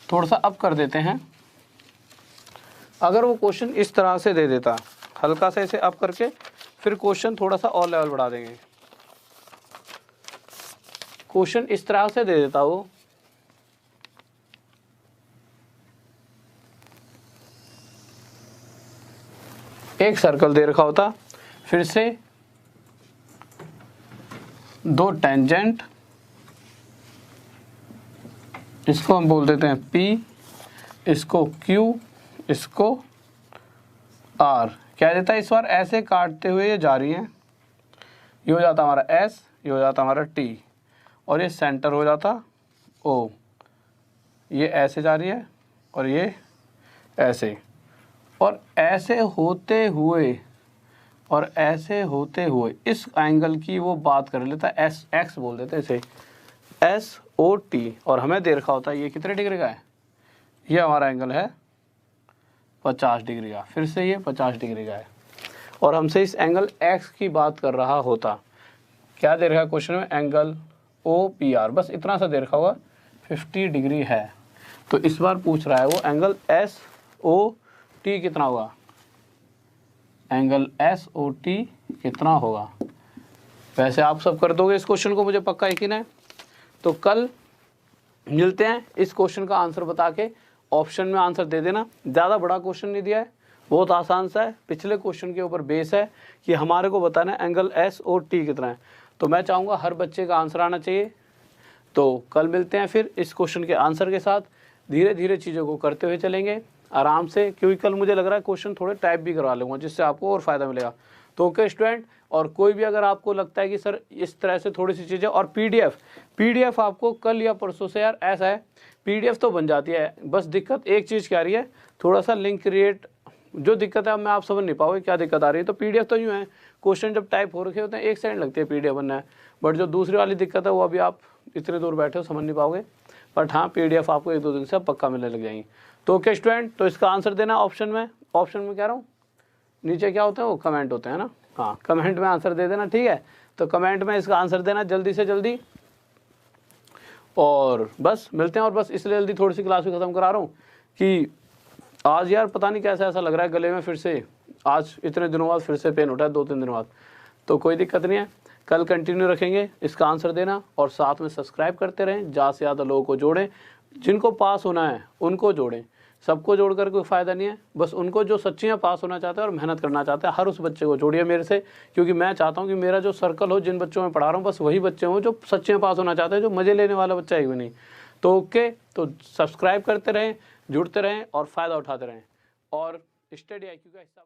थोड़ा सा अप कर देते हैं। अगर वो क्वेश्चन इस तरह से दे देता, हल्का सा इसे अप करके, फिर क्वेश्चन थोड़ा सा और लेवल बढ़ा देंगे। क्वेश्चन इस तरह से दे देता, वो एक सर्कल दे रखा होता, फिर से दो टेंजेंट, इसको हम बोल देते हैं P, इसको Q, इसको R। क्या देता है इस बार, ऐसे काटते हुए ये जा रही हैं, ये हो जाता हमारा S, ये हो जाता हमारा T, और ये सेंटर हो जाता O। ये ऐसे जा रही है और ये ऐसे, और ऐसे होते हुए और ऐसे होते हुए इस एंगल की वो बात कर लेता है, एस एक्स बोल देते हैं इसे, SOT। और हमें दे रखा होता है ये कितने डिग्री का है, ये हमारा एंगल है 50 डिग्री का, फिर से ये 50 डिग्री का है, और हमसे इस एंगल एक्स की बात कर रहा होता। क्या दे रखा है क्वेश्चन में, एंगल OPR, बस इतना सा दे रखा हुआ 50 डिग्री है। तो इस बार पूछ रहा है वो एंगल SOT कितना होगा, एंगल SOT कितना होगा। वैसे आप सब कर दोगे इस क्वेश्चन को, मुझे पक्का यकीन है। तो कल मिलते हैं, इस क्वेश्चन का आंसर बता के ऑप्शन में आंसर दे देना। ज़्यादा बड़ा क्वेश्चन नहीं दिया है, बहुत आसान सा है, पिछले क्वेश्चन के ऊपर बेस है कि हमारे को बताना है एंगल SOT कितना है। तो मैं चाहूँगा हर बच्चे का आंसर आना चाहिए। तो कल मिलते हैं फिर इस क्वेश्चन के आंसर के साथ, धीरे धीरे चीज़ों को करते हुए चलेंगे आराम से, क्योंकि कल मुझे लग रहा है क्वेश्चन थोड़े टाइप भी करवा लूँगा, जिससे आपको और फ़ायदा मिलेगा। तो ओके स्टूडेंट, और कोई भी अगर आपको लगता है कि सर इस तरह से थोड़ी सी चीज़ें, और पीडीएफ आपको कल या परसों से, यार ऐसा है पीडीएफ तो बन जाती है, बस दिक्कत एक चीज़ क्या आ रही है, थोड़ा सा लिंक क्रिएट, जो दिक्कत है अब मैं आप समझ नहीं पाओगे क्या दिक्कत आ रही है। तो पीडीएफ तो यूँ है, क्वेश्चन जब टाइप हो रखे होते हैं 1 सेकंड लगती है पीडीएफ बनना है, बट जो दूसरी वाली दिक्कत है वो अभी आप इतने दूर बैठे हो समझ नहीं पाओगे, बट हाँ पीडीएफ आपको 1-2 दिन से पक्का मिलने लग जाएंगी। तो ओके स्टूडेंट, तो इसका आंसर देना ऑप्शन में कह रहा हूँ, नीचे क्या होते हैं वो कमेंट होते हैं ना, हाँ कमेंट में आंसर दे देना, ठीक है। तो कमेंट में इसका आंसर देना जल्दी से जल्दी, और बस मिलते हैं। और बस इसलिए जल्दी थोड़ी सी क्लास भी ख़त्म करा रहा हूँ कि आज यार पता नहीं कैसा ऐसा लग रहा है गले में, फिर से आज इतने दिनों बाद फिर से पेन उठा है 2-3 दिनों बाद। तो कोई दिक्कत नहीं है, कल कंटिन्यू रखेंगे, इसका आंसर देना और साथ में सब्सक्राइब करते रहें, ज़्यादा से ज़्यादा लोगों को जोड़ें, जिनको पास होना है उनको जोड़ें, सबको जोड़कर कोई फ़ायदा नहीं है, बस उनको जो सच्ची में पास होना चाहते हैं और मेहनत करना चाहते हैं, हर उस बच्चे को जोड़िए मेरे से, क्योंकि मैं चाहता हूं कि मेरा जो सर्कल हो, जिन बच्चों में पढ़ा रहा हूं, बस वही बच्चे हों जो सच्चे में पास होना चाहते हैं, जो मज़े लेने वाला बच्चा है भी नहीं। तो ओके, तो सब्सक्राइब करते रहें, जुड़ते रहें और फ़ायदा उठाते रहें, और स्टडी IQ का हिस्सा